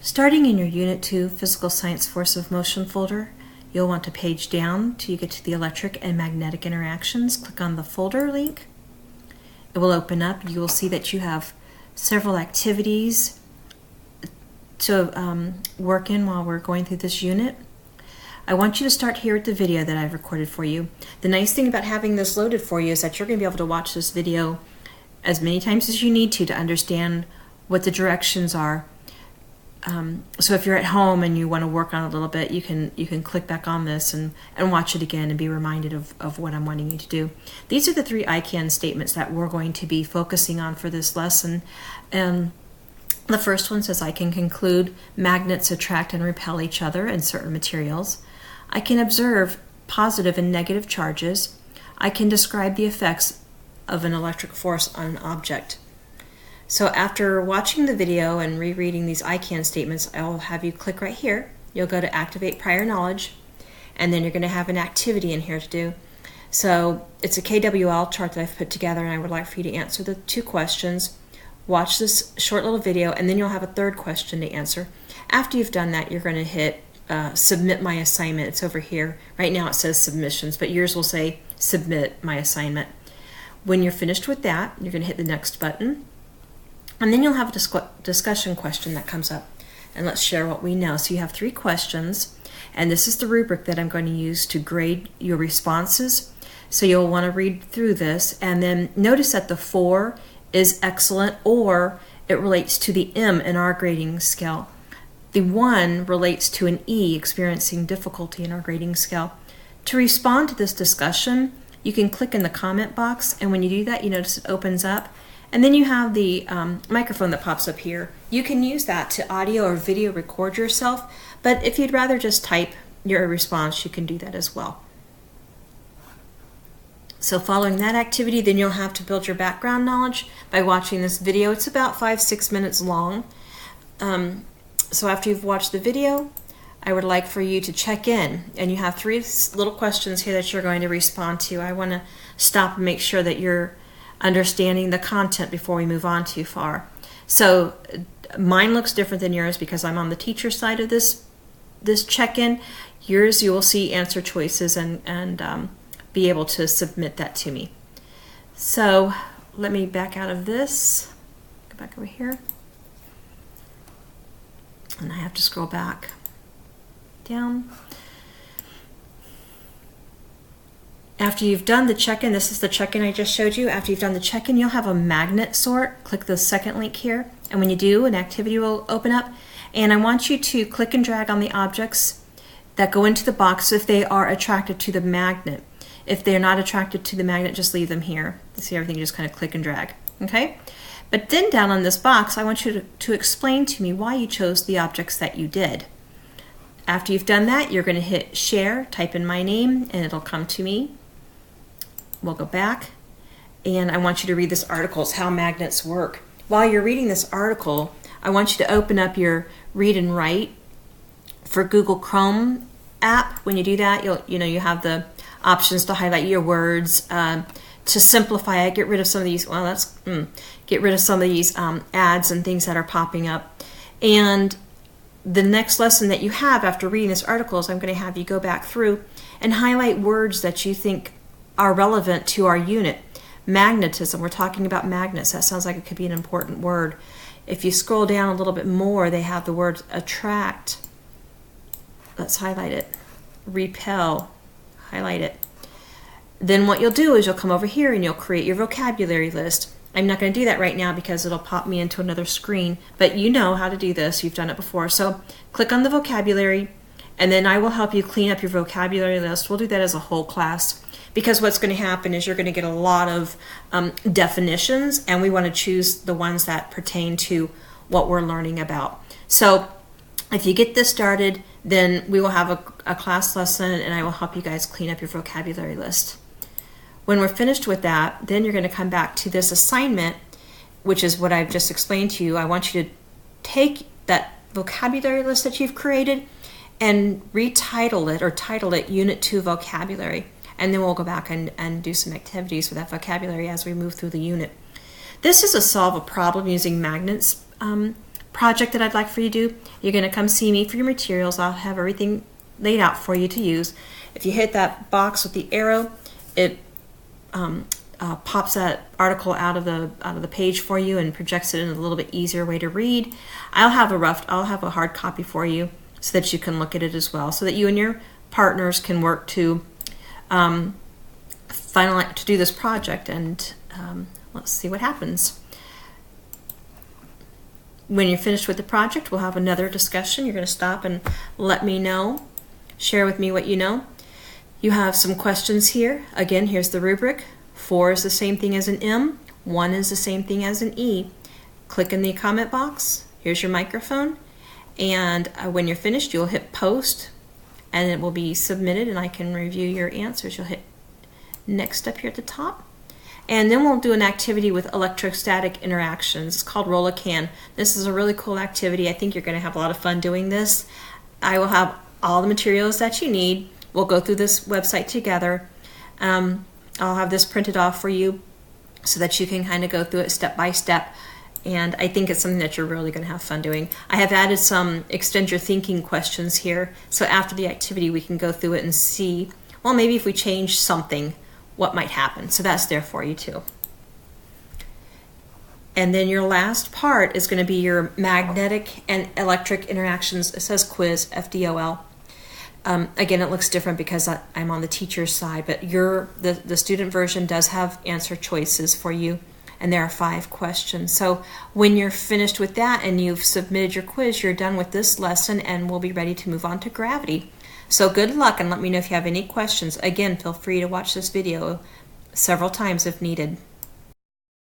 Starting in your Unit 2 Physical Science Force of Motion folder, you'll want to page down till you get to the electric and magnetic interactions. Click on the folder link. It will open up. You will see that you have several activities to work in while we're going through this unit. I want you to start here at the video that I've recorded for you. The nice thing about having this loaded for you is that you're going to be able to watch this video as many times as you need to understand what the directions are. So if you're at home and you want to work on it a little bit, you can click back on this and watch it again and be reminded of what I'm wanting you to do. These are the 3 I can statements that we're going to be focusing on for this lesson. And the first one says, I can conclude magnets attract and repel each other in certain materials. I can observe positive and negative charges. I can describe the effects of an electric force on an object. So after watching the video and rereading these I can statements, I'll have you click right here. You'll go to Activate Prior Knowledge, and then you're going to have an activity in here to do. So it's a KWL chart that I've put together, and I would like for you to answer the 2 questions. Watch this short little video, and then you'll have a 3rd question to answer. After you've done that, you're going to hit Submit My Assignment. It's over here. Right now it says Submissions, but yours will say Submit My Assignment. When you're finished with that, you're going to hit the Next button. And then you'll have a discussion question that comes up. And let's share what we know. So you have 3 questions, and this is the rubric that I'm going to use to grade your responses. So you'll want to read through this, and then notice that the 4 is excellent, or it relates to the M in our grading scale. The 1 relates to an E, experiencing difficulty in our grading scale. To respond to this discussion, you can click in the comment box, and when you do that, you notice it opens up. And then you have the microphone that pops up here. You can use that to audio or video record yourself, but if you'd rather just type your response, you can do that as well. So following that activity, then you'll have to build your background knowledge by watching this video. It's about 5-6 minutes long. So after you've watched the video, I would like for you to check in, and you have 3 little questions here that you're going to respond to. I want to stop and make sure that you're understanding the content before we move on too far. So mine looks different than yours because I'm on the teacher side of this check-in. Yours, you will see answer choices and be able to submit that to me. So let me back out of this, go back over here, and I have to scroll back down. After you've done the check-in, this is the check-in I just showed you. After you've done the check-in, you'll have a magnet sort. Click the 2nd link here, and when you do, an activity will open up. And I want you to click and drag on the objects that go into the box if they are attracted to the magnet. If they're not attracted to the magnet, just leave them here. See everything, you just kind of click and drag, okay? But then down on this box, I want you to explain to me why you chose the objects that you did. After you've done that, you're going to hit Share, type in my name, and it'll come to me. We'll go back, and I want you to read this article. It's how magnets work. While you're reading this article, I want you to open up your Read and Write for Google Chrome app. When you do that, you have the options to highlight your words, to simplify it, get rid of some of these. Get rid of some of these ads and things that are popping up. And the next lesson that you have after reading this article is I'm going to have you go back through and highlight words that you think are relevant to our unit. Magnetism, we're talking about magnets. That sounds like it could be an important word. If you scroll down a little bit more, they have the word attract. Let's highlight it. Repel, highlight it. Then what you'll do is you'll come over here and you'll create your vocabulary list. I'm not going to do that right now because it'll pop me into another screen, but you know how to do this. You've done it before. So click on the vocabulary, and then I will help you clean up your vocabulary list. We'll do that as a whole class, because what's going to happen is you're going to get a lot of definitions, and we want to choose the ones that pertain to what we're learning about. So if you get this started, then we will have a class lesson, and I will help you guys clean up your vocabulary list. When we're finished with that, then you're going to come back to this assignment, which is what I've just explained to you. I want you to take that vocabulary list that you've created and retitle it or title it Unit 2 Vocabulary. And then we'll go back and do some activities with that vocabulary as we move through the unit. This is a solve a problem using magnets project that I'd like for you to do, you're going to come see me for your materials. I'll have everything laid out for you to use. If you hit that box with the arrow, it pops that article out of the page for you and projects it in a little bit easier way to read. I'll have a hard copy for you so that you can look at it as well, so that you and your partners can work to do this project, and let's see what happens. When you're finished with the project, we'll have another discussion. You're going to stop and let me know, share with me what you know. You have some questions here. Again, here's the rubric. 4 is the same thing as an M. 1 is the same thing as an E. Click in the comment box. Here's your microphone. And when you're finished, you'll hit post, and it will be submitted, and I can review your answers. You'll hit next up here at the top. And then we'll do an activity with electrostatic interactions. It's called Roll a Can. This is a really cool activity. I think you're going to have a lot of fun doing this. I will have all the materials that you need. We'll go through this website together. I'll have this printed off for you so that you can kind of go through it step by step. And I think it's something that you're really going to have fun doing. I have added some extend your thinking questions here. So after the activity, we can go through it and see, well, maybe if we change something, what might happen. So that's there for you too. And then your last part is going to be your magnetic and electric interactions. It says quiz, FDOL. Again, it looks different because I'm on the teacher's side, but the student version does have answer choices for you, and there are 5 questions. So when you're finished with that and you've submitted your quiz, you're done with this lesson, and we'll be ready to move on to gravity. So good luck, and let me know if you have any questions. Again, feel free to watch this video several times if needed.